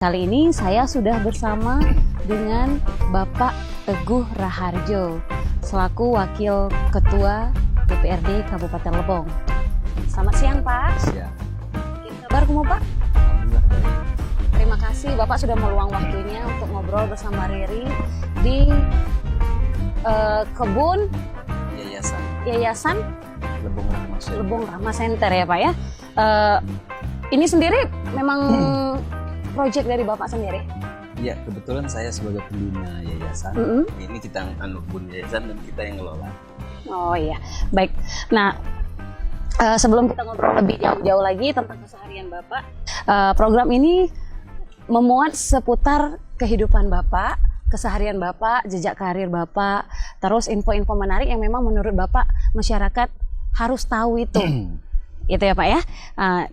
Kali ini saya sudah bersama dengan Bapak Teguh Raharjo selaku Wakil Ketua DPRD Kabupaten Lebong. Selamat siang Pak. Siap. Kabar kumu Pak? Alhamdulillah baik. Terima kasih Bapak sudah meluang waktunya untuk ngobrol bersama Riri di kebun Yayasan Lebong Rahma Center ya Pak ya. Ini sendiri memang proyek dari Bapak sendiri? Ya, kebetulan saya sebagai pembina yayasan. Ini kita kebun yayasan dan kita yang ngelola. Oh iya, baik. Nah, sebelum kita ngobrol lebih jauh-jauh lagi tentang keseharian Bapak, program ini memuat seputar kehidupan Bapak, keseharian Bapak, jejak karir Bapak, terus info-info menarik yang memang menurut Bapak masyarakat harus tahu itu. Itu ya Pak ya.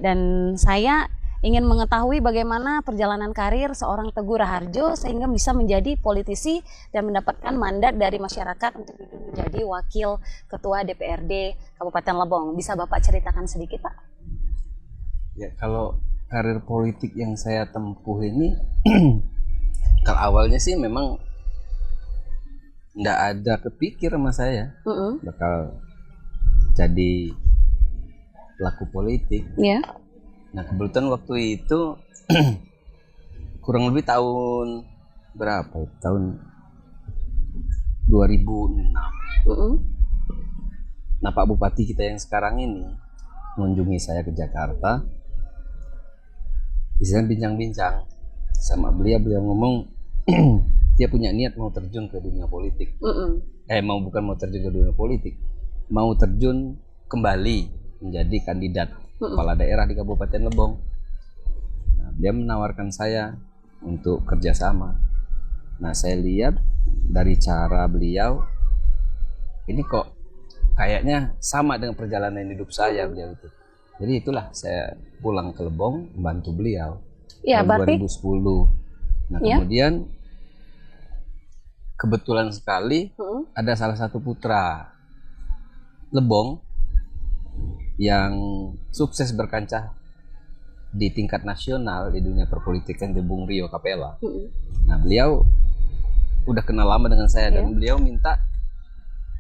Dan saya ingin mengetahui bagaimana perjalanan karir seorang Teguh Raharjo sehingga bisa menjadi politisi dan mendapatkan mandat dari masyarakat untuk menjadi wakil ketua DPRD Kabupaten Lebong. Bisa Bapak ceritakan sedikit Pak? Ya, kalau karir politik yang saya tempuh ini, kalau awalnya sih memang nggak ada kepikir sama saya bakal jadi pelaku politik. Ya. Nah, kebetulan waktu itu kurang lebih tahun berapa ya? Tahun 2006. Nah, Pak Bupati kita yang sekarang ini mengunjungi saya ke Jakarta. Bisa bincang-bincang sama beliau ngomong dia punya niat mau terjun ke dunia politik. Bukan mau terjun ke dunia politik, mau terjun kembali menjadi kandidat kepala daerah di Kabupaten Lebong. Nah, dia menawarkan saya untuk kerjasama. Nah, saya lihat dari cara beliau, ini kok kayaknya sama dengan perjalanan hidup saya beliau itu. Jadi itulah saya pulang ke Lebong membantu beliau Ya, tahun berarti 2010. Nah, ya. kemudian kebetulan sekali ada salah satu putra Lebong yang sukses berkancah di tingkat nasional di dunia perpolitikan, di Bung Rio Capella. Nah, beliau udah kenal lama dengan saya dan beliau minta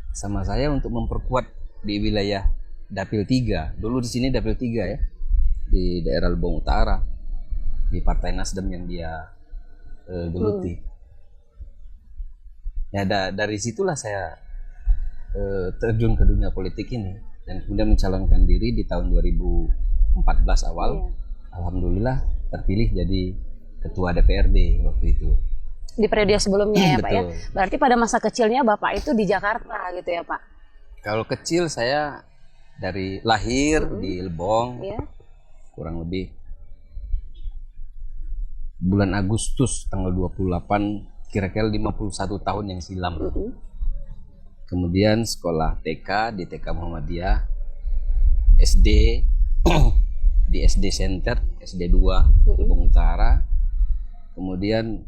sama saya untuk memperkuat di wilayah Dapil 3. Dulu di sini Dapil 3 ya, di daerah Lebong Utara, di Partai Nasdem yang dia geluti. Ya, dari situlah saya terjun ke dunia politik ini dan kemudian mencalonkan diri di tahun 2014 awal. Alhamdulillah terpilih jadi ketua DPRD waktu itu. Di periode sebelumnya ya Pak ya. Betul. Berarti pada masa kecilnya Bapak itu di Jakarta gitu ya Pak? Kalau kecil saya dari lahir di Lebong, kurang lebih bulan Agustus tanggal 28, kira-kira 51 tahun yang silam. Kemudian sekolah TK di TK Muhammadiyah, SD di SD Center, SD 2 Lebong Utara. Kemudian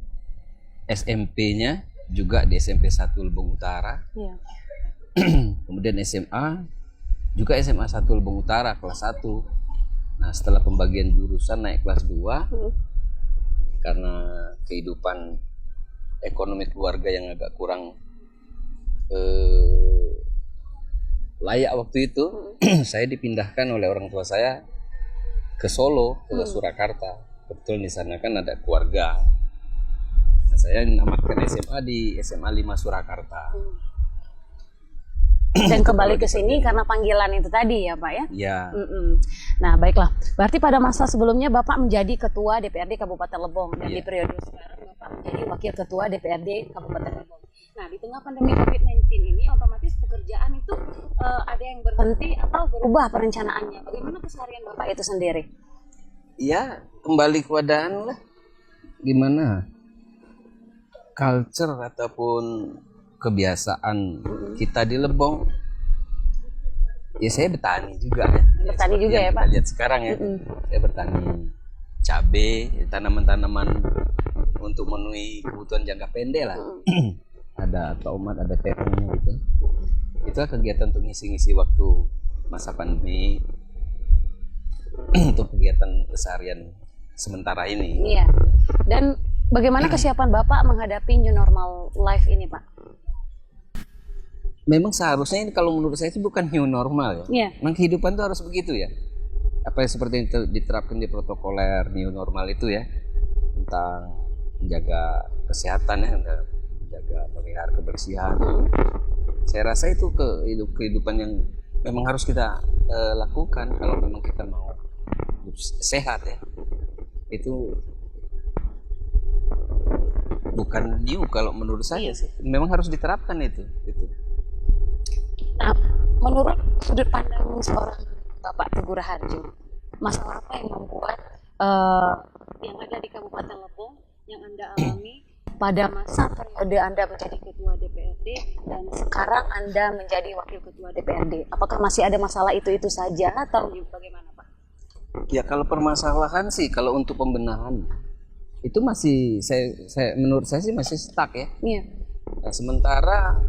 SMP-nya juga di SMP 1 Lebong Utara. Kemudian SMA juga SMA 1 Lebong Utara kelas 1. Nah, setelah pembagian jurusan naik kelas 2 karena kehidupan ekonomi keluarga yang agak kurang layak waktu itu, saya dipindahkan oleh orang tua saya ke Solo, ke Surakarta. Kebetulan di sana kan ada keluarga. Nah, saya namatkan SMA di SMA 5 Surakarta. Dan kembali ke sini karena panggilan itu tadi ya Pak ya? Ya. Nah baiklah, berarti pada masa sebelumnya Bapak menjadi ketua DPRD Kabupaten Lebong dan di periode sekarang Bapak menjadi wakil ketua DPRD Kabupaten Lebong. Nah, di tengah pandemi COVID-19 ini otomatis pekerjaan itu ada yang berhenti atau berubah perencanaannya. Bagaimana keseharian Bapak itu sendiri? Ya, kembali keadaan lah. Gimana culture ataupun kebiasaan kita di Lebong. Ya, saya bertani juga ya. Bertani juga ya Pak? Kita lihat sekarang ya. Saya bertani cabai, tanaman-tanaman untuk memenuhi kebutuhan jangka pendek lah. Ada tomat, ada terongnya gitu. Itulah kegiatan untuk ngisi-ngisi waktu masa pandemi untuk kegiatan keseharian sementara ini. Iya. Dan bagaimana kesiapan Bapak menghadapi new normal life ini, Pak? Memang seharusnya ini kalau menurut saya itu bukan new normal ya. Iya. Memang kehidupan itu harus begitu ya. Apa yang seperti yang diterapkan di protokoler new normal itu ya, tentang menjaga kesehatan ya, menjaga memelihara kebersihan. Saya rasa itu kehidupan yang memang harus kita lakukan kalau memang kita mau hidup sehat ya. Itu bukan new kalau menurut saya sih. Memang harus diterapkan itu. Nah, menurut sudut pandang seorang Bapak Teguh Raharjo, masalah apa yang membuat yang ada di Kabupaten Lebong yang Anda alami pada masa periode Anda menjadi Ketua DPRD dan sekarang Anda menjadi Wakil Ketua DPRD? Apakah masih ada masalah itu saja atau bagaimana, Pak? Ya kalau permasalahan sih, kalau untuk pembenahan itu masih menurut saya sih masih stuck ya. Iya. Nah, sementara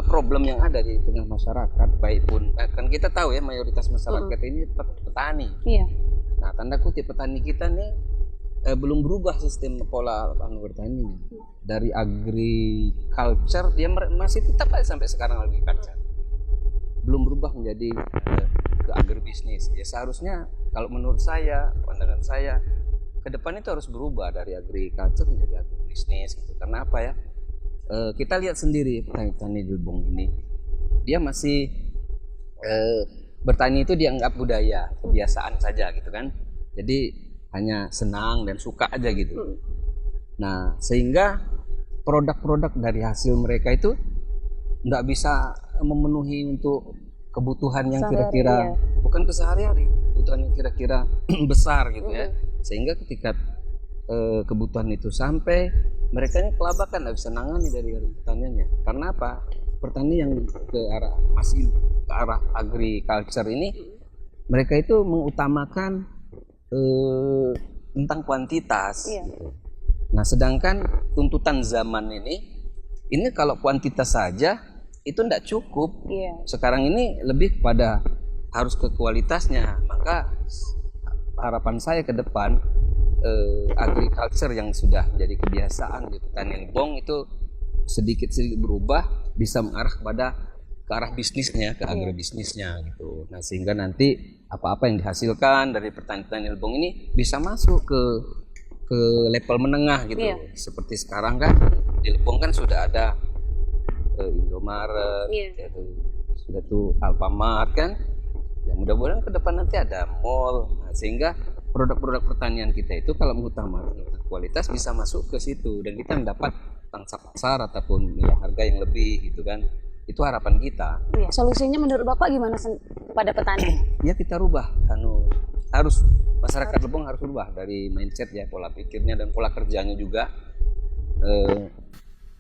problem yang ada di tengah masyarakat, baik pun kan kita tahu ya mayoritas masyarakat ini petani. Iya. Nah, tanda kutip petani kita nih belum berubah sistem pola bertani. Dari agriculture dia masih tetap aja sampai sekarang agriculture. Belum berubah menjadi ke agribisnis. Ya seharusnya kalau menurut saya, pandangan saya, ke depan itu harus berubah dari agriculture menjadi agribisnis gitu. Karena apa ya? Kita lihat sendiri petani-petani di Lebong ini, dia masih bertani itu dianggap budaya, kebiasaan saja gitu kan. Jadi hanya senang dan suka aja gitu. Nah, sehingga produk-produk dari hasil mereka itu nggak bisa memenuhi untuk kebutuhan yang kira-kira bukan kesehari-hari, kebutuhan yang kira-kira besar gitu ya. Sehingga ketika kebutuhan itu sampai, mereka ini kelabakan, nggak bisa nangani dari pertaniannya. Karena apa? Pertanian yang masih ke arah agriculture ini, mereka itu mengutamakan tentang kuantitas. Gitu. Nah, sedangkan tuntutan zaman ini kalau kuantitas saja itu tidak cukup. Sekarang ini lebih kepada harus ke kualitasnya. Maka harapan saya ke depan agriculture yang sudah menjadi kebiasaan di petani Lebong itu sedikit berubah, bisa mengarah ke arah bisnisnya, ke agribisnisnya gitu. Nah, sehingga nanti apa-apa yang dihasilkan dari petani-petani Lebong ini bisa masuk ke level menengah gitu. Seperti sekarang kan di Lebong kan sudah ada Indomaret, sudah tuh Alfamart kan. Ya mudah-mudahan ke depan nanti ada mall. Nah, sehingga produk-produk pertanian kita itu kalau mengutamakan kualitas bisa masuk ke situ dan kita mendapat pangsa pasar ataupun nilai harga yang lebih gitu kan. Itu harapan kita. Solusinya menurut Bapak gimana kepada petani? Ya kita rubah, harus masyarakat Lebong harus rubah dari mindset ya, pola pikirnya dan pola kerjanya juga.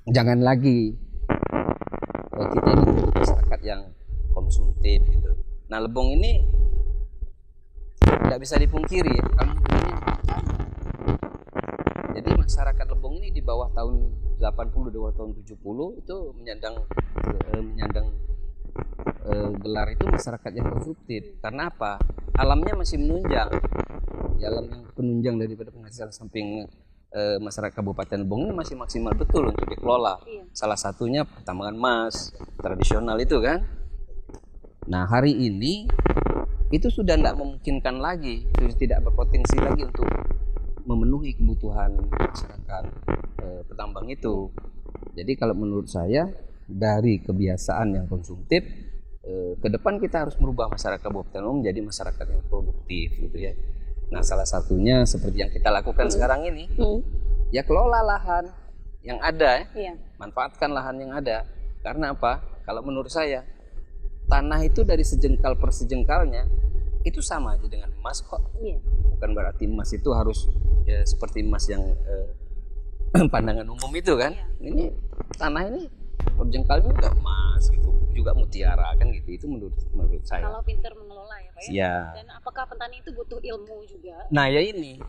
Jangan lagi kita ini masyarakat yang konsumtif gitu. Nah, Lebong ini tidak bisa dipungkiri ya, jadi masyarakat Lebong ini di bawah tahun 80, di bawah tahun 70 itu menyandang gelar itu masyarakat yang konsumtif. Karena apa? Alamnya masih menunjang. Ya, alam yang penunjang daripada penghasilan samping masyarakat Kabupaten Lebong ini masih maksimal betul untuk dikelola. Salah satunya pertambangan emas tradisional itu kan. Nah, hari ini itu sudah tidak memungkinkan lagi, sudah tidak berpotensi lagi untuk memenuhi kebutuhan masyarakat petambang itu. Jadi kalau menurut saya dari kebiasaan yang konsumtif, ke depan kita harus merubah masyarakat Kabupaten Lebong menjadi masyarakat yang produktif gitu ya. Nah, salah satunya seperti yang kita lakukan sekarang ini, ya kelola lahan yang ada, manfaatkan lahan yang ada. Karena apa? Kalau menurut saya tanah itu dari sejengkal per sejengkalnya itu sama aja dengan emas kok. Bukan berarti emas itu harus ya, seperti emas yang pandangan umum itu kan. Ini tanah ini per jengkalnya juga emas gitu, juga mutiara kan gitu. Itu menurut saya. Kalau pintar mengelola ya Pak ya. Ya. Dan apakah petani itu butuh ilmu juga? Nah ya ini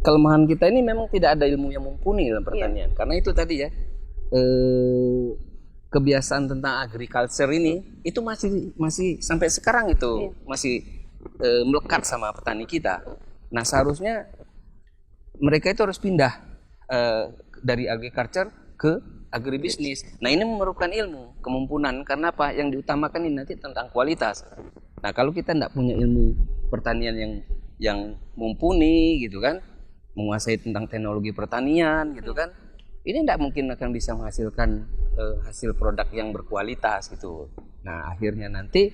kelemahan kita ini memang tidak ada ilmu yang mumpuni dalam pertanian. Karena itu tadi ya kebiasaan tentang agriculture ini itu masih sampai sekarang itu masih melekat sama petani kita. Nah seharusnya mereka itu harus pindah dari agriculture ke agribisnis. Nah ini memerlukan ilmu, kemampuan. Karena apa? Yang diutamakan ini nanti tentang kualitas. Nah kalau kita tidak punya ilmu pertanian yang mumpuni gitu kan, menguasai tentang teknologi pertanian gitu kan, ini tidak mungkin akan bisa menghasilkan hasil produk yang berkualitas gitu. Nah akhirnya nanti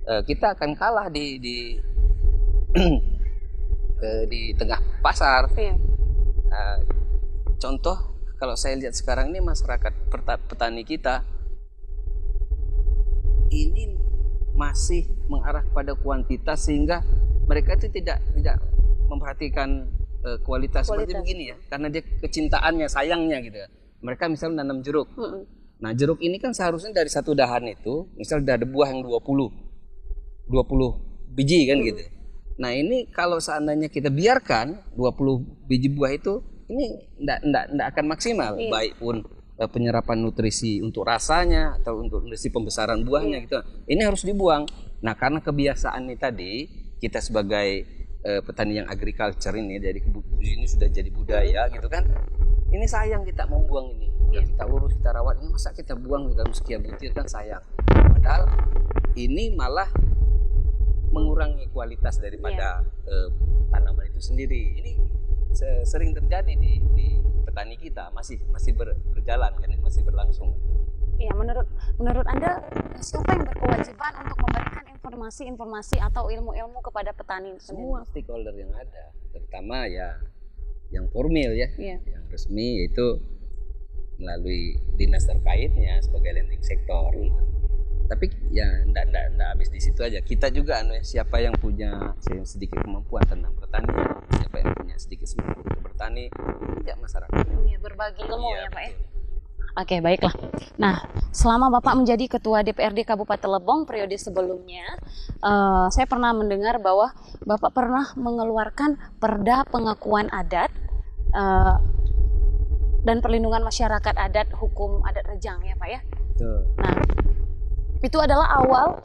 kita akan kalah di tengah pasar. Contoh kalau saya lihat sekarang ini masyarakat petani kita ini masih mengarah pada kuantitas sehingga mereka itu tidak memperhatikan kualitas seperti begini ya, karena dia kecintaannya, sayangnya gitu. Mereka misalnya nanam jeruk. Nah jeruk ini kan seharusnya dari satu dahan itu misalnya ada buah yang 20 biji kan gitu. Nah ini kalau seandainya kita biarkan 20 biji buah itu, ini tidak akan maksimal, baik pun penyerapan nutrisi untuk rasanya atau untuk nutrisi pembesaran buahnya gitu. Ini harus dibuang. Nah karena kebiasaan ini tadi, kita sebagai petani yang agriculture ini, jadi ini sudah jadi budaya gitu kan. Ini sayang kita membuang ini. Udah kita urus, kita rawat, ini masa kita buang dalam sekian butir, kan sayang. Padahal ini malah mengurangi kualitas daripada tanaman itu sendiri. Ini sering terjadi di petani kita, masih berjalan kan, masih berlangsung. Iya, menurut Anda siapa yang berkewajiban untuk memberikan informasi atau ilmu-ilmu kepada petani itu sendiri? Semua stakeholder yang ada, terutama ya yang formil ya, yang resmi, yaitu melalui dinas terkaitnya sebagai landing sektor. Tapi ya enggak habis di situ aja. Kita juga siapa yang punya sedikit kemampuan tentang pertanian, siapa yang punya sedikit semangat untuk bertani, tidak masyarakat. Berbagi ilmu ya Pak ya. Oke, baiklah. Nah, selama Bapak menjadi Ketua DPRD Kabupaten Lebong periode sebelumnya, saya pernah mendengar bahwa Bapak pernah mengeluarkan Perda Pengakuan Adat dan Perlindungan Masyarakat Adat Hukum Adat Rejang ya Pak ya. Betul. Nah, itu adalah awal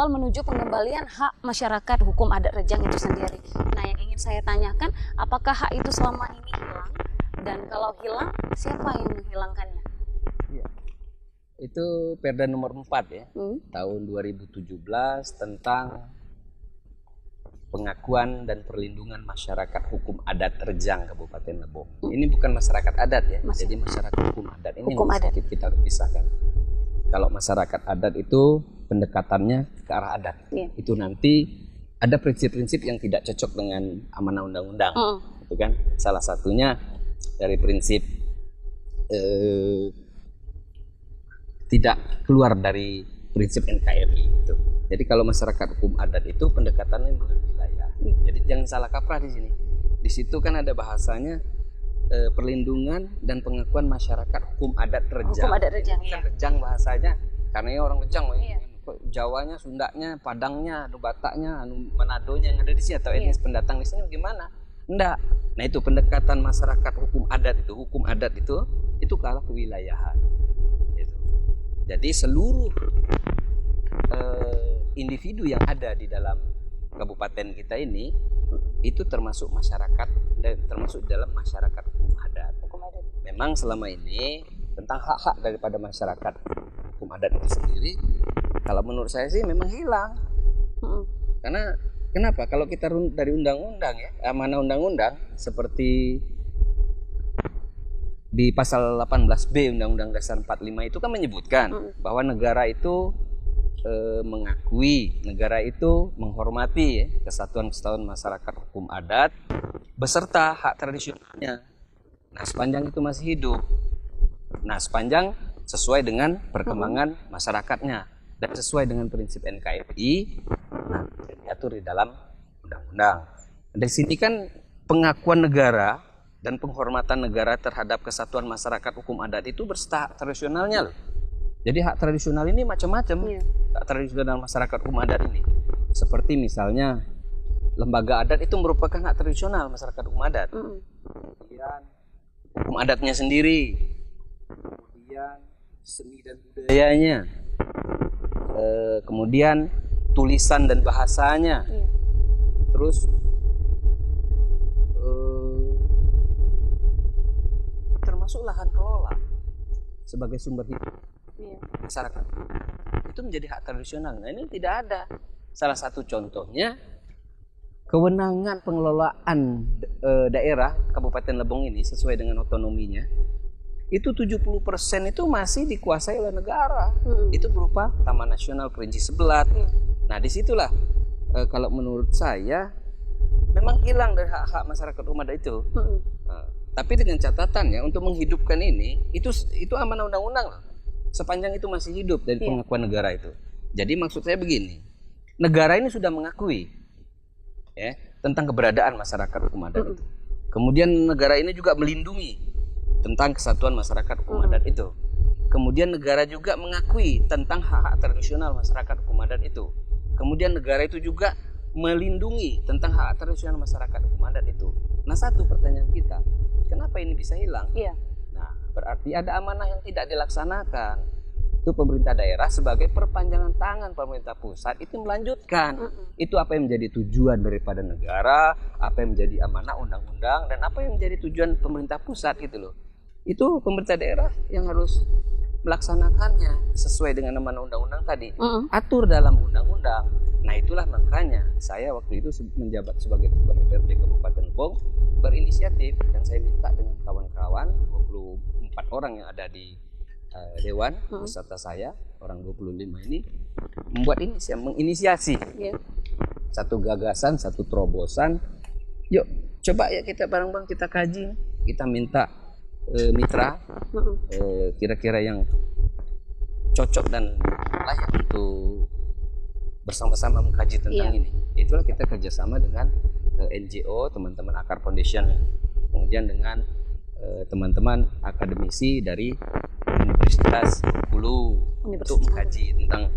menuju pengembalian hak masyarakat hukum adat Rejang itu sendiri. Nah, yang ingin saya tanyakan, apakah hak itu selama ini hilang? Dan kalau hilang, siapa yang menghilangkannya? Ya. Itu Perda nomor 4 ya, tahun 2017 tentang pengakuan dan perlindungan masyarakat hukum adat Rejang Kabupaten Lebong. Ini bukan masyarakat adat ya, jadi masyarakat hukum adat ini hukum adat. Sedikit kita pisahkan. Kalau masyarakat adat itu pendekatannya ke arah adat, itu nanti ada prinsip-prinsip yang tidak cocok dengan amanah undang-undang, itu kan? Salah satunya dari prinsip tidak keluar dari prinsip NKRI itu. Jadi kalau masyarakat hukum adat itu pendekatannya melalui wilayah. Jadi jangan salah kaprah di sini. Di situ kan ada bahasanya perlindungan dan pengakuan masyarakat hukum adat Rejang. Hukum adat Rejang, kan Rejang bahasanya, karena ya orang Rejang, Jawanya, Sundanya, Padangnya, Bataknya, Manadonya yang ada di sini atau etnis pendatang di sini gimana? Enggak. Nah itu pendekatan masyarakat hukum adat itu kalah kewilayahan. Gitu. Jadi seluruh individu yang ada di dalam kabupaten kita ini itu termasuk masyarakat dan termasuk dalam masyarakat hukum adat. Memang selama ini tentang hak-hak daripada masyarakat hukum adat itu sendiri, kalau menurut saya sih memang hilang. Karena kenapa? Kalau kita dari undang-undang ya, amanah undang-undang seperti di pasal 18B Undang-Undang Dasar 45 itu kan menyebutkan bahwa negara itu mengakui, negara itu menghormati kesatuan-kesatuan masyarakat hukum adat beserta hak tradisionalnya. Nah, sepanjang itu masih hidup. Nah, sepanjang sesuai dengan perkembangan masyarakatnya dan sesuai dengan prinsip NKRI, nah, diatur di dalam undang-undang. Dari sini kan pengakuan negara dan penghormatan negara terhadap kesatuan masyarakat hukum adat itu bersifat tradisionalnya loh. Jadi hak tradisional ini macam-macam. Hak tradisional masyarakat hukum adat ini, seperti misalnya lembaga adat itu merupakan hak tradisional masyarakat hukum adat. Kemudian hukum adatnya sendiri, kemudian seni dan budayanya, kemudian tulisan dan bahasanya, terus termasuk lahan kelola sebagai sumber hidup masyarakat. Itu menjadi hak tradisional. Nah, ini tidak ada. Salah satu contohnya kewenangan pengelolaan daerah Kabupaten Lebong ini sesuai dengan otonominya itu 70% itu masih dikuasai oleh negara. Itu berupa Taman Nasional Kerinci Sebelat. Nah, disitulah kalau menurut saya memang hilang dari hak-hak masyarakat umat itu. Tapi dengan catatan ya, untuk menghidupkan ini itu amanah undang-undang loh. Sepanjang itu masih hidup dari pengakuan negara itu. Jadi maksud saya begini, negara ini sudah mengakui ya tentang keberadaan masyarakat hukum adat itu. Kemudian negara ini juga melindungi tentang kesatuan masyarakat hukum adat itu. Kemudian negara juga mengakui tentang hak-hak tradisional masyarakat hukum adat itu. Kemudian negara itu juga melindungi tentang hak tradisional masyarakat hukum adat itu. Nah, satu pertanyaan kita, kenapa ini bisa hilang? Nah, berarti ada amanah yang tidak dilaksanakan. Itu pemerintah daerah sebagai perpanjangan tangan pemerintah pusat itu melanjutkan. Itu apa yang menjadi tujuan daripada negara, apa yang menjadi amanah undang-undang, dan apa yang menjadi tujuan pemerintah pusat gitu loh. Itu pemerintah daerah yang harus melaksanakannya sesuai dengan amanah undang-undang tadi. Atur dalam undang-undang. Nah, itulah makanya saya waktu itu menjabat sebagai Ketua DPRD Kabupaten Lebong berinisiatif, yang saya minta dengan kawan-kawan 24 orang yang ada di Dewan beserta saya, orang 25 ini membuat ini, menginisiasi satu gagasan, satu terobosan. Yuk, coba ya kita bareng-bareng kita kaji, kita minta mitra kira-kira yang cocok dan layak untuk bersama-sama mengkaji tentang ini. Itulah kita kerjasama dengan NGO, teman-teman Akar Foundation, kemudian dengan teman-teman akademisi dari Universitas Hulu untuk mengkaji tentang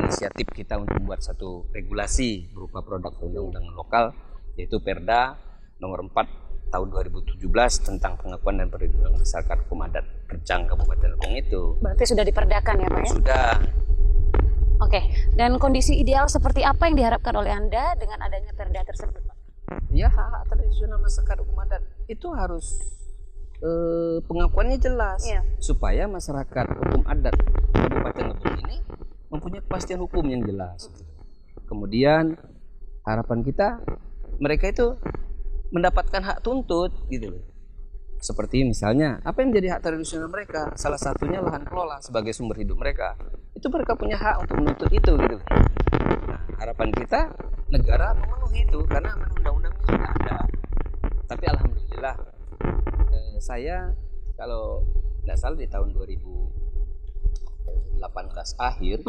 inisiatif kita untuk membuat satu regulasi berupa produk undang-undang lokal, yaitu Perda nomor 4 tahun 2017 tentang pengakuan dan perlindungan masyarakat hukum adat Kercang Kabupaten Lebong itu. Berarti sudah diperdakan ya Pak ya? Sudah. Oke, dan kondisi ideal seperti apa yang diharapkan oleh Anda dengan adanya Perda tersebut Pak? Ya, hak tradisional masyarakat hukum adat itu harus pengakuannya jelas supaya masyarakat hukum adat Kabupaten Lebong ini mempunyai kepastian hukum yang jelas. Kemudian harapan kita mereka itu mendapatkan hak tuntut gitu loh. Seperti misalnya apa yang menjadi hak tradisional mereka, salah satunya lahan kelola sebagai sumber hidup mereka. Itu mereka punya hak untuk menuntut itu gitu. Nah, harapan kita negara memenuhi itu karena undang-undangnya sudah ada. Tapi alhamdulillah saya kalau tidak salah di tahun 2018 akhir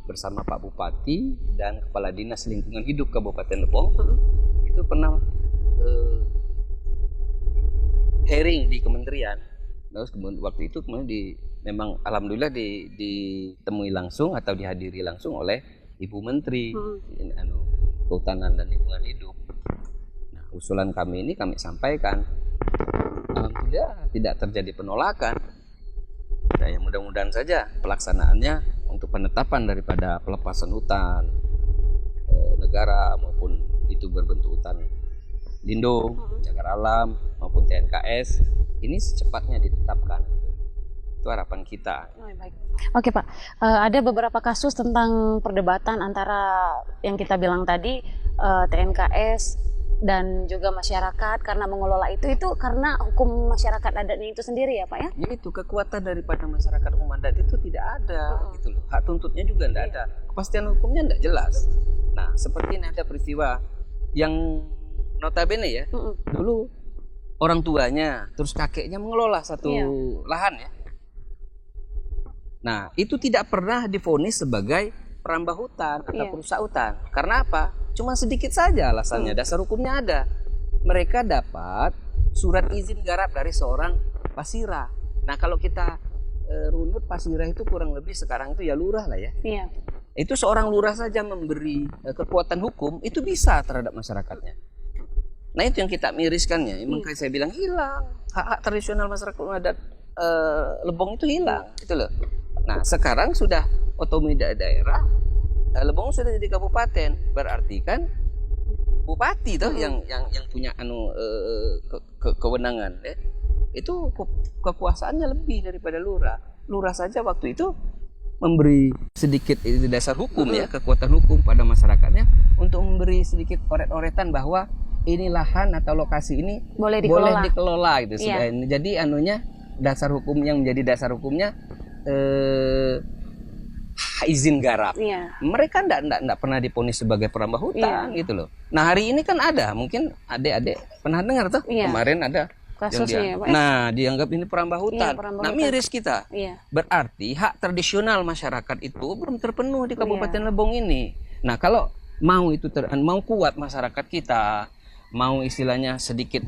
bersama Pak Bupati dan Kepala Dinas Lingkungan Hidup Kabupaten Lebong itu pernah hearing di kementerian. Terus waktu itu kemudian memang alhamdulillah ditemui langsung atau dihadiri langsung oleh Ibu Menteri Kehutanan dan Lingkungan Hidup. Nah, usulan kami ini kami sampaikan. Alhamdulillah tidak terjadi penolakan. Nah, ya mudah-mudahan saja pelaksanaannya untuk penetapan daripada pelepasan hutan negara maupun itu berbentuk hutan lindung, cagar alam maupun TNKS ini secepatnya ditetapkan. Itu harapan kita. Baik. Oke Pak, ada beberapa kasus tentang perdebatan antara yang kita bilang tadi TNKS dan juga masyarakat karena mengelola itu karena hukum masyarakat adatnya itu sendiri ya Pak ya? Ya itu kekuatan daripada masyarakat hukum adat itu tidak ada gitu loh. Hak tuntutnya juga tidak ada. Kepastian hukumnya tidak jelas. Nah, seperti ini ada peristiwa yang notabene ya, dulu orang tuanya terus kakeknya mengelola satu lahan ya. Nah, itu tidak pernah divonis sebagai perambah hutan atau perusak hutan. Karena apa? Cuma sedikit saja alasannya, dasar hukumnya ada. Mereka dapat surat izin garap dari seorang pasira. Nah, kalau kita runut pasira itu kurang lebih sekarang itu ya lurah lah ya. Itu seorang lurah saja memberi kekuatan hukum, itu bisa terhadap masyarakatnya. Nah, itu yang kita miriskannya. Makanya saya bilang hilang. Hak-hak tradisional masyarakat adat Lebong itu hilang. Itu loh. Nah, sekarang sudah otonomi daerah, Lebong sudah jadi kabupaten, berarti kan bupati toh yang punya kewenangan ya. itu kekuasaannya lebih daripada lurah. Lurah saja waktu itu memberi sedikit dasar hukum ya, kekuatan hukum pada masyarakatnya untuk memberi sedikit oret-oretan bahwa ini lahan atau lokasi ini boleh dikelola gitu. Jadi anunya dasar hukum yang menjadi dasar hukumnya izin garap. Mereka enggak pernah diponis sebagai perambah hutan gitu loh. Nah, hari ini kan ada, mungkin adik-adik pernah dengar tuh kemarin ada kasusnya, dianggap ini perambah hutan. Miris kita. Berarti hak tradisional masyarakat itu belum terpenuh di Kabupaten Lebong ini. Nah, kalau mau itu mau kuat masyarakat kita, mau istilahnya sedikit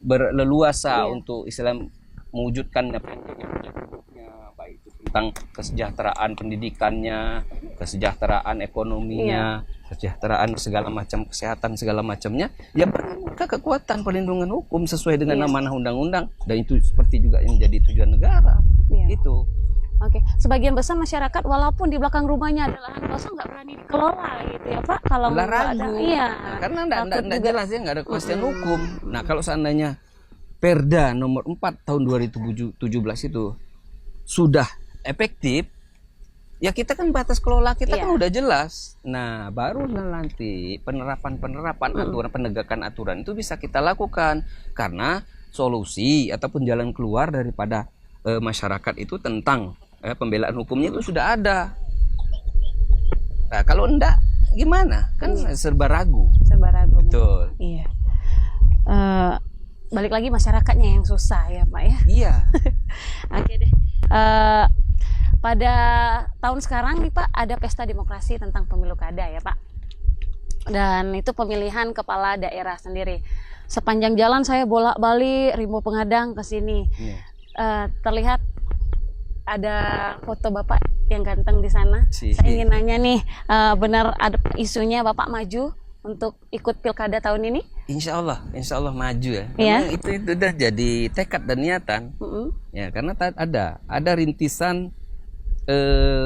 berleluasa untuk istilah mewujudkan baik itu tentang kesejahteraan pendidikannya, kesejahteraan ekonominya, kesejahteraan segala macam, kesehatan segala macamnya, ya mereka kekuatan perlindungan hukum sesuai dengan amanah undang-undang, dan itu seperti juga yang menjadi tujuan negara. Itu. Oke, sebagian besar masyarakat walaupun di belakang rumahnya ada lahan kosong nggak berani dikelola gitu ya Pak, kalau nggak ada. Karena nggak jelas ya, nggak ada kepastian hukum. Nah, kalau seandainya Perda nomor 4 tahun 2017 itu sudah efektif, ya kita kan batas kelola kita kan udah jelas. Nah, baru nanti penerapan aturan, penegakan aturan itu bisa kita lakukan, karena solusi ataupun jalan keluar daripada masyarakat itu tentang pembelaan hukumnya itu sudah ada. Nah, kalau enggak gimana? Kan serba ragu. Betul. Iya. Balik lagi masyarakatnya yang susah ya Pak ya. Iya. Oke deh. Pada tahun sekarang nih Pak ada pesta demokrasi tentang pemilu kada ya Pak. Dan itu pemilihan kepala daerah sendiri. Sepanjang jalan saya bolak-balik Rimbo Pengadang ke sini. Terlihat ada foto Bapak yang ganteng di sana. Saya ingin nanya nih, benar ada isunya Bapak maju untuk ikut pilkada tahun ini? Insya Allah maju ya. Karena itu udah jadi tekad dan niatan. Ya, karena ada rintisan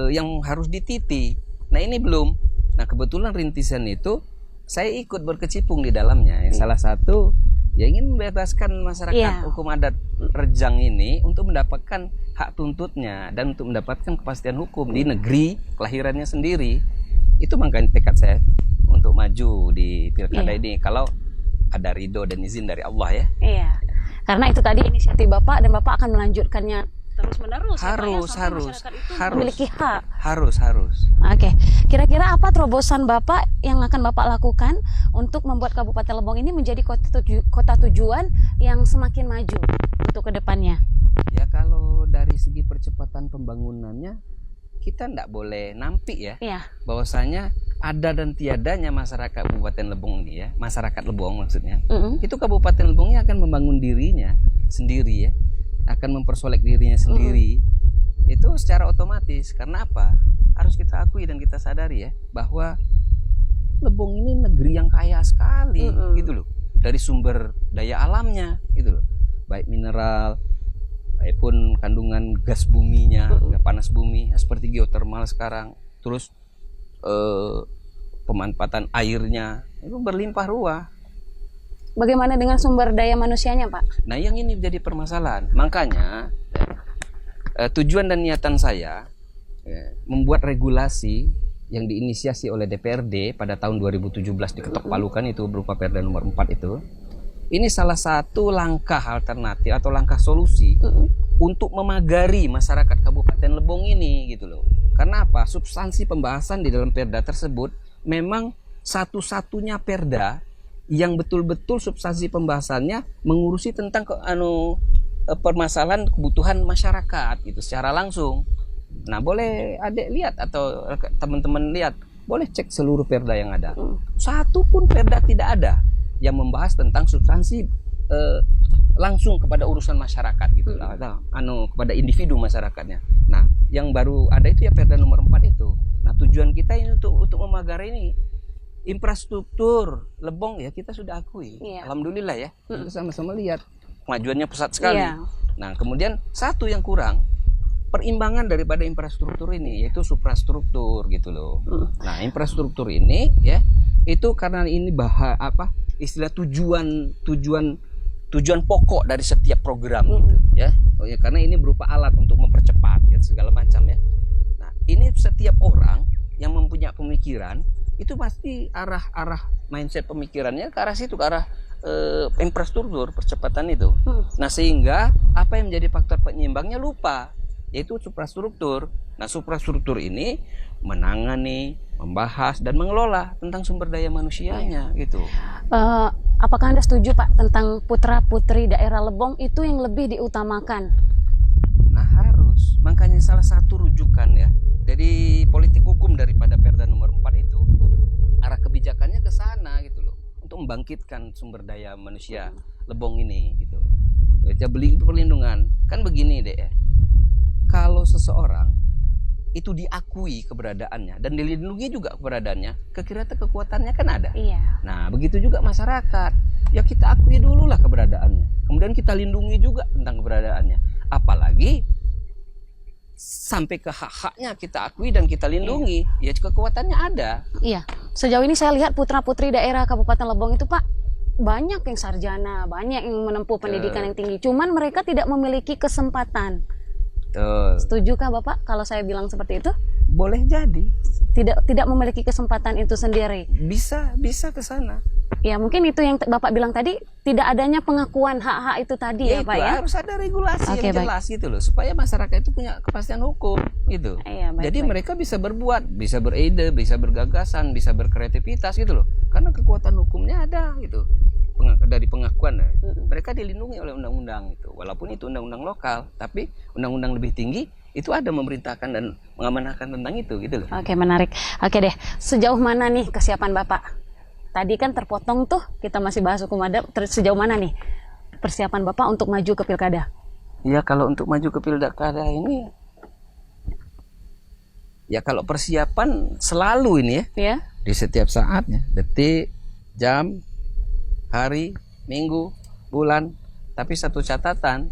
yang harus dititi. Nah, ini belum. Nah, kebetulan rintisan itu saya ikut berkecimpung di dalamnya. Yang salah satu ya ingin membebaskan masyarakat hukum adat Rejang ini untuk mendapatkan hak tuntutnya dan untuk mendapatkan kepastian hukum di negeri kelahirannya sendiri. Itu makanya tekad saya untuk maju di pilkada ini, kalau ada ridho dan izin dari Allah ya. Iya. Karena itu tadi inisiatif Bapak dan Bapak akan melanjutkannya terus-menerus. Harus memiliki hak. Harus. Oke. Kira-kira apa terobosan Bapak yang akan Bapak lakukan untuk membuat Kabupaten Lebong ini menjadi kota tujuan yang semakin maju untuk kedepannya? Ya, kalau dari segi percepatan pembangunannya kita tidak boleh nampik ya. Bahwasanya ada dan tiadanya masyarakat Kabupaten Lebong ini ya, masyarakat Lebong maksudnya, itu Kabupaten Lebongnya akan membangun dirinya sendiri ya, akan mempersolek dirinya sendiri, itu secara otomatis. Karena apa? Harus kita akui dan kita sadari ya, bahwa Lebong ini negeri yang kaya sekali, gitu loh, dari sumber daya alamnya, gitu loh, baik mineral, baik pun kandungan gas buminya, panas bumi, seperti geotermal sekarang, terus pemanfaatan airnya itu berlimpah ruah. Bagaimana dengan sumber daya manusianya Pak? Nah, yang ini menjadi permasalahan. Makanya tujuan dan niatan saya membuat regulasi yang diinisiasi oleh DPRD pada tahun 2017 diketok palukan, itu berupa Perda nomor 4 itu. Ini salah satu langkah alternatif atau langkah solusi untuk memagari masyarakat Kabupaten Lebong ini, gitu loh. Karena apa? Substansi pembahasan di dalam Perda tersebut memang satu-satunya Perda yang betul-betul substansi pembahasannya mengurusi tentang permasalahan kebutuhan masyarakat itu secara langsung. Nah, boleh adik lihat atau teman-teman lihat, boleh cek seluruh Perda yang ada. Satu pun Perda tidak ada yang membahas tentang substansi langsung kepada urusan masyarakat gitu lah, kepada individu masyarakatnya. Nah, yang baru ada itu ya Perda nomor 4 itu. Nah, tujuan kita ini untuk memagari ini infrastruktur Lebong ya, kita sudah akui. Alhamdulillah ya. Kita sama-sama lihat kemajuannya pesat sekali. Nah, kemudian satu yang kurang, perimbangan daripada infrastruktur ini, yaitu suprastruktur gitu loh. Nah, infrastruktur ini ya, itu karena ini istilah tujuan tujuan pokok dari setiap program gitu, ya. Oh ya, karena ini berupa alat untuk mempercepat gitu, segala macam ya. Nah, ini setiap orang yang mempunyai pemikiran itu pasti arah mindset pemikirannya ke arah situ, ke arah infrastruktur percepatan itu. Nah, sehingga apa yang menjadi faktor penyeimbangnya lupa, yaitu suprastruktur. Nah, suprastruktur ini menangani, membahas dan mengelola tentang sumber daya manusianya gitu. Apakah Anda setuju Pak tentang putra-putri daerah Lebong itu yang lebih diutamakan? Nah, harus. Makanya salah satu rujukan ya. Jadi politik hukum daripada Perda nomor 4 itu arah kebijakannya ke sana gitu loh. Untuk membangkitkan sumber daya manusia Lebong ini gitu. Ya, beli perlindungan. Kan begini deh ya. Kalau seseorang itu diakui keberadaannya dan dilindungi juga keberadaannya, kekuatannya kan ada. Iya. Nah, begitu juga masyarakat. Ya kita akui dulu lah keberadaannya. Kemudian kita lindungi juga tentang keberadaannya. Apalagi sampai ke hak-haknya kita akui dan kita lindungi. Ya kekuatannya ada. Iya. Sejauh ini saya lihat putra-putri daerah Kabupaten Lebong itu Pak banyak yang sarjana, banyak yang menempuh pendidikan yang tinggi. Cuman mereka tidak memiliki kesempatan. Setujukah Bapak kalau saya bilang seperti itu? Boleh jadi. Tidak memiliki kesempatan itu sendiri. Bisa ke sana. Ya mungkin itu yang Bapak bilang tadi, tidak adanya pengakuan hak-hak itu tadi ya Pak ya. Harus ada regulasi yang jelas gitu loh, supaya masyarakat itu punya kepastian hukum gitu. Jadi mereka bisa berbuat, bisa beride, bisa bergagasan, bisa berkreativitas gitu loh. Karena kekuatan hukumnya ada gitu. Dari pengakuan mereka dilindungi oleh undang-undang itu, walaupun itu undang-undang lokal, tapi undang-undang lebih tinggi itu ada memerintahkan dan mengamanahkan tentang itu gitu loh. Oke, menarik. Oke deh, sejauh mana nih kesiapan Bapak? Tadi kan terpotong tuh, kita masih bahas hukum adat, sejauh mana nih persiapan Bapak untuk maju ke pilkada? Ya kalau untuk maju ke pilkada ini, ya kalau persiapan selalu ini ya. Di setiap saatnya, detik, jam, hari, minggu, bulan. Tapi satu catatan,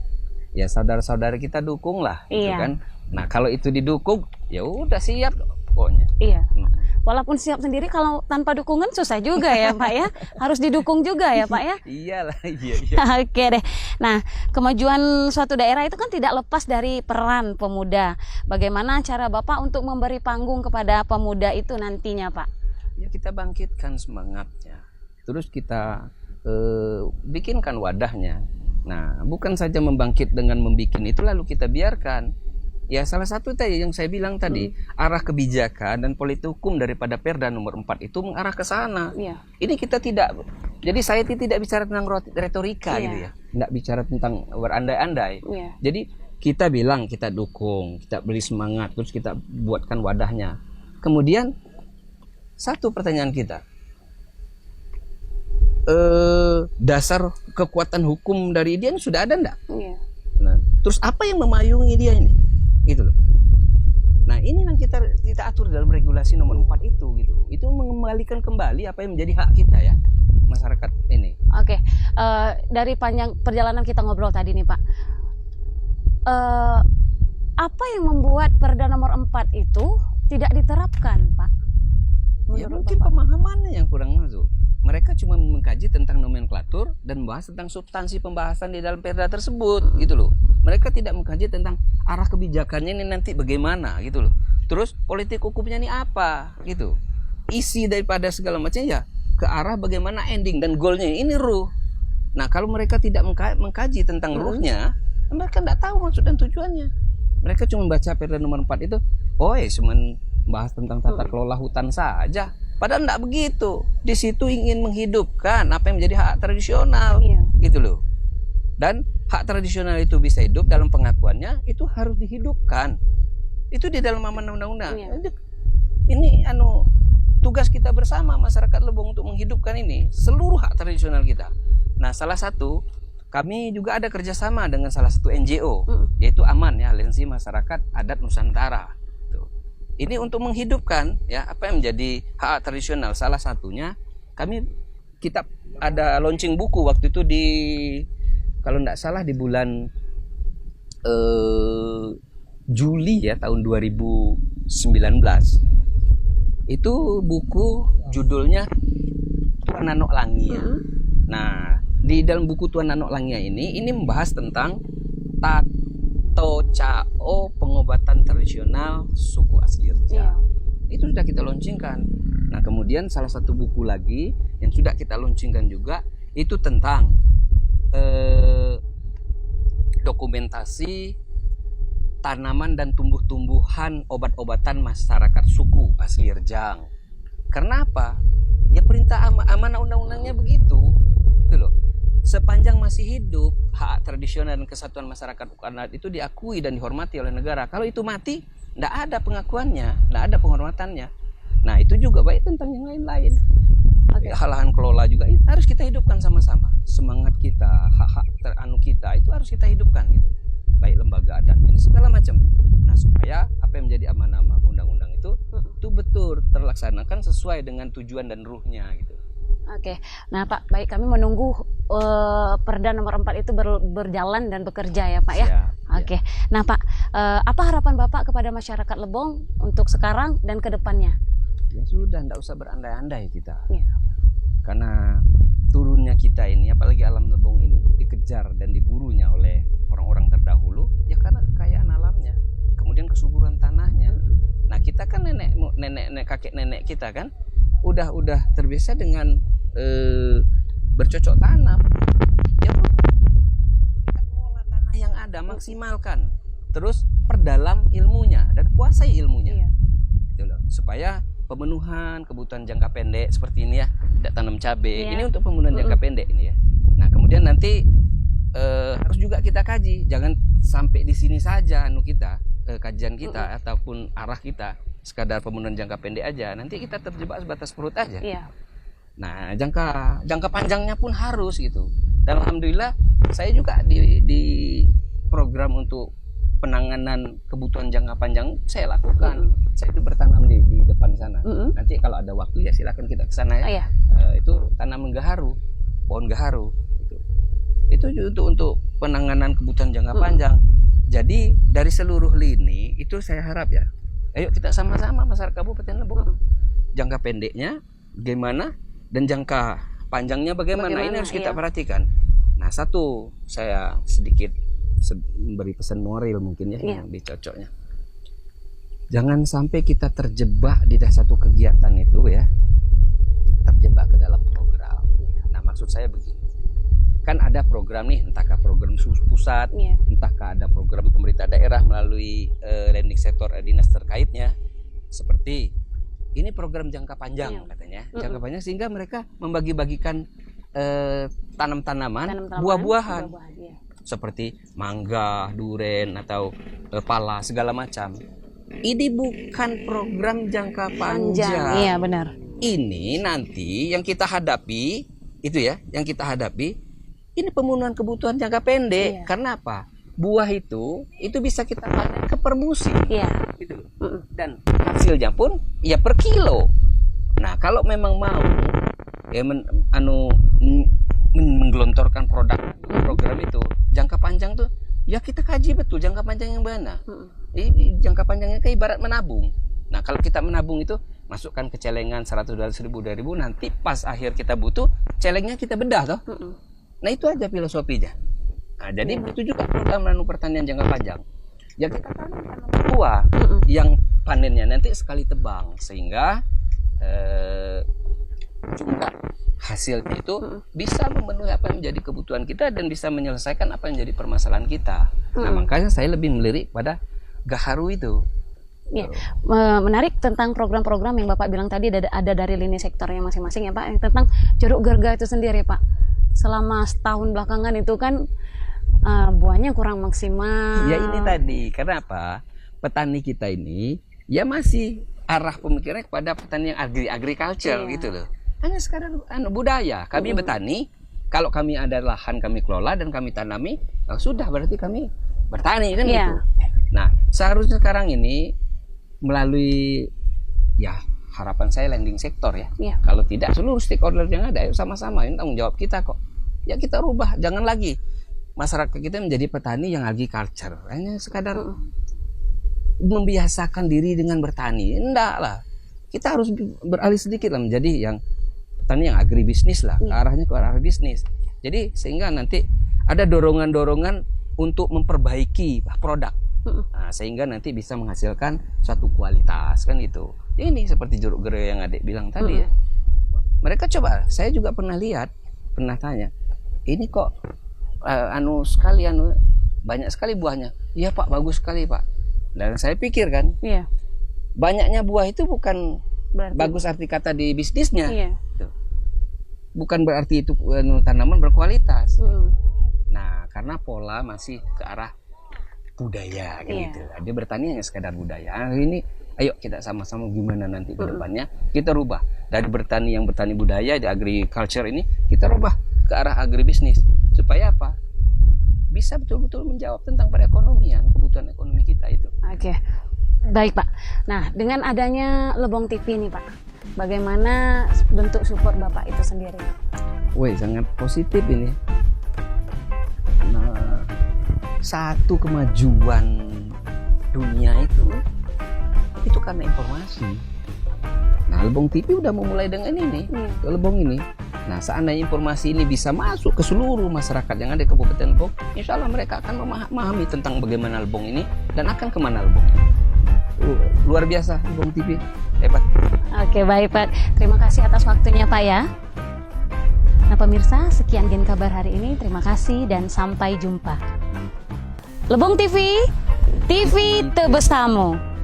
ya saudara-saudara kita dukung lah, gitu kan. Nah kalau itu didukung, ya udah siap pokoknya. Iya. Walaupun siap sendiri, kalau tanpa dukungan susah juga ya Pak ya. Harus didukung juga ya Pak ya. Iyalah, iya. Oke deh. Nah, kemajuan suatu daerah itu kan tidak lepas dari peran pemuda. Bagaimana cara Bapak untuk memberi panggung kepada pemuda itu nantinya Pak? Ya kita bangkitkan semangatnya. Terus kita bikinkan wadahnya. Nah, bukan saja membangkit dengan membikin itu lalu kita biarkan. Ya salah satu tadi yang saya bilang tadi, arah kebijakan dan politik hukum daripada Perda nomor 4 itu mengarah ke sana. Ini kita tidak, jadi saya tidak bicara tentang retorika gitu ya. Tidak bicara tentang berandai-andai. Jadi kita bilang kita dukung, kita beri semangat, terus kita buatkan wadahnya. Kemudian satu pertanyaan kita, dasar kekuatan hukum dari dia ini sudah ada enggak? Nah, terus apa yang memayungi dia ini? Gitu loh. Nah, ini yang kita atur dalam regulasi nomor 4 itu gitu. Itu mengembalikan kembali apa yang menjadi hak kita ya, masyarakat ini. Oke. Dari panjang perjalanan kita ngobrol tadi nih Pak. Apa yang membuat Perda nomor 4 itu tidak diterapkan, Pak? Ya mungkin pemahamannya yang kurang masuk. Mereka cuma mengkaji tentang nomenklatur dan membahas tentang substansi pembahasan di dalam perda tersebut gitu loh. Mereka tidak mengkaji tentang arah kebijakannya ini nanti bagaimana gitu loh. Terus politik hukumnya ini apa gitu. Isi daripada segala macamnya ya ke arah bagaimana ending dan goalnya ini ruh. Nah kalau mereka tidak mengkaji tentang ruhnya, mereka tidak tahu maksud dan tujuannya. Mereka cuma baca perda nomor 4 itu, cuma bahas tentang tata kelola hutan saja. Padahal tidak begitu. Di situ ingin menghidupkan apa yang menjadi hak tradisional, gitu loh. Dan hak tradisional itu bisa hidup dalam pengakuannya, itu harus dihidupkan. Itu di dalam amanah undang-undang. Ini tugas kita bersama masyarakat Lebong untuk menghidupkan ini seluruh hak tradisional kita. Nah, salah satu kami juga ada kerjasama dengan salah satu NGO, yaitu AMAN ya, Aliansi Masyarakat Adat Nusantara. Ini untuk menghidupkan ya apa yang menjadi hak tradisional. Salah satunya kita ada launching buku waktu itu di, kalau tidak salah di bulan Juli ya tahun 2019. Itu buku judulnya Tuan Nanok Langi ya. Nah di dalam buku Tuan Nanok Langia ini membahas tentang Tato Cao, pengobatan tradisional suku asli Rejang. Itu sudah kita launchingkan. Nah, kemudian salah satu buku lagi yang sudah kita launchingkan juga itu tentang dokumentasi tanaman dan tumbuh-tumbuhan obat-obatan masyarakat suku asli Rejang. Karena apa? Ya perintah amanah undang-undangnya begitu. Gitu loh. Sepanjang masih hidup, hak tradisional dan kesatuan masyarakat adat itu diakui dan dihormati oleh negara. Kalau itu mati, tidak ada pengakuannya, tidak ada penghormatannya. Nah, itu juga baik tentang yang lain-lain. Hal-hal kelola juga harus kita hidupkan sama-sama. Semangat kita, hak-hak kita itu harus kita hidupkan gitu. Baik lembaga adatnya, segala macam. Nah, supaya apa yang menjadi amanah undang-undang itu betul terlaksanakan sesuai dengan tujuan dan ruhnya gitu. Oke, nah Pak, baik, kami menunggu Perda nomor 4 itu berjalan dan bekerja ya Pak ya. Oke, nah Pak, apa harapan Bapak kepada masyarakat Lebong untuk sekarang dan ke depannya? Ya sudah, tidak usah berandai-andai kita. Karena turunnya kita ini, apalagi alam Lebong ini, dikejar dan diburunya oleh orang-orang terdahulu, ya karena kekayaan alamnya, kemudian kesuburan tanahnya. Nah, kita kan nenek kakek nenek kita kan udah terbiasa dengan bercocok tanam. Ya kita kelola tanah yang ada, maksimalkan, terus perdalam ilmunya dan kuasai ilmunya. Gitu loh. Supaya pemenuhan kebutuhan jangka pendek seperti ini ya, tidak tanam cabai. Ini untuk pemenuhan jangka pendek ini ya. Nah, kemudian nanti harus juga kita kaji, jangan sampai di sini saja kajian kita ataupun arah kita sekadar pemenuhan jangka pendek aja. Nanti kita terjebak sebatas perut aja. Nah, jangka panjangnya pun harus gitu. Dan alhamdulillah saya juga di program untuk penanganan kebutuhan jangka panjang saya lakukan. Saya itu bertanam di depan sana. Nanti kalau ada waktu ya silakan kita ke sana ya. Itu tanam gaharu, pohon gaharu. Itu untuk penanganan kebutuhan jangka panjang. Jadi dari seluruh lini itu saya harap ya, ayo kita sama-sama masyarakat Kabupaten Lebong. Jangka pendeknya gimana dan jangka panjangnya bagaimana ini harus kita perhatikan. Nah, satu saya sedikit memberi pesan moral mungkin ya yang lebih cocoknya. Jangan sampai kita terjebak di satu kegiatan itu ya, terjebak ke dalam program. Nah, maksud saya begini. Kan ada program nih, entahkah program pusat, entahkah ada program pemerintah daerah melalui landing sektor dinas terkaitnya. Seperti ini program jangka panjang katanya, jangka panjang sehingga mereka membagi-bagikan tanam-tanaman, buah-buahan seperti mangga, duren atau pala segala macam. Ini bukan program jangka panjang. Iya benar. Ini nanti yang kita hadapi itu ya, yang kita hadapi ini pemenuhan kebutuhan jangka pendek. Karena apa? Buah itu bisa kita panen ke per musim. Gitu. Dan hasilnya pun ya per kilo. Nah, kalau memang mau ya menggelontorkan program itu jangka panjang tuh ya kita kaji betul jangka panjang yang mana. Ini jangka panjangnya kayak ibarat menabung. Nah, kalau kita menabung itu masukkan ke celengan 100, 200 ribu, 2 ribu, nanti pas akhir kita butuh celengnya kita bedah toh. Nah, itu aja filosofinya. Nah, jadi itu juga program pertanian jangka panjang. Ya kita tanam buah yang panennya nanti sekali tebang sehingga jumlah hasilnya itu bisa memenuhi apa yang menjadi kebutuhan kita dan bisa menyelesaikan apa yang menjadi permasalahan kita. Nah, makanya saya lebih melirik pada gaharu itu. Ya, menarik tentang program-program yang Bapak bilang tadi ada dari lini sektornya masing-masing ya Pak, yang tentang Curug Gerga itu sendiri Pak. Selama setahun belakangan itu kan buahnya kurang maksimal. Ya ini tadi, karena apa? Petani kita ini ya masih arah pemikirannya kepada petani yang agriculture gitu loh. Hanya sekadar budaya. Kami bertani, kalau kami ada lahan kami kelola dan kami tanami, sudah berarti kami bertani kan gitu. Nah, seharusnya sekarang ini melalui ya harapan saya landing sektor ya. Kalau tidak seluruh stakeholder yang ada, ayo sama-sama ini tanggung jawab kita kok. Ya kita rubah, jangan lagi masyarakat kita menjadi petani yang agriculture. Hanya sekadar membiasakan diri dengan bertani. Enggak lah. Kita harus beralih sedikit lah menjadi yang petani yang agribisnis lah. Arahnya ke arah bisnis. Jadi sehingga nanti ada dorongan-dorongan untuk memperbaiki produk. Nah, sehingga nanti bisa menghasilkan suatu kualitas kan itu. Ini seperti jeruk gere yang adik bilang tadi ya. Mereka coba, saya juga pernah lihat, pernah tanya, ini kok banyak sekali buahnya. Iya Pak, bagus sekali Pak. Dan saya pikir kan, banyaknya buah itu bukan bagus arti kata di bisnisnya. Bukan berarti itu tanaman berkualitas. Nah, karena pola masih ke arah budaya gitu. Dia bertani hanya sekadar budaya. Ini ayo kita sama-sama gimana nanti ke depannya kita rubah dari bertani budaya di agriculture ini, kita rubah ke arah agribisnis supaya apa? Bisa betul-betul menjawab tentang perekonomian, kebutuhan ekonomi kita itu. Oke. Baik, Pak. Nah, dengan adanya Lebong TV nih, Pak, bagaimana bentuk support Bapak itu sendiri? Wih, sangat positif ini. Nah, satu kemajuan dunia itu karena informasi. Nah, Lebong TV udah memulai dengan ini, Lebong ini. Nah, seandainya informasi ini bisa masuk ke seluruh masyarakat yang ada di Kabupaten Lebong, insya Allah mereka akan memahami tentang bagaimana Lebong ini dan akan kemana Lebong. Luar biasa Lebong TV, hebat. Oke, baik Pak. Terima kasih atas waktunya Pak ya. Nah pemirsa, sekian Gen Kabar hari ini. Terima kasih dan sampai jumpa. Lebong TV, TV Tebestamu.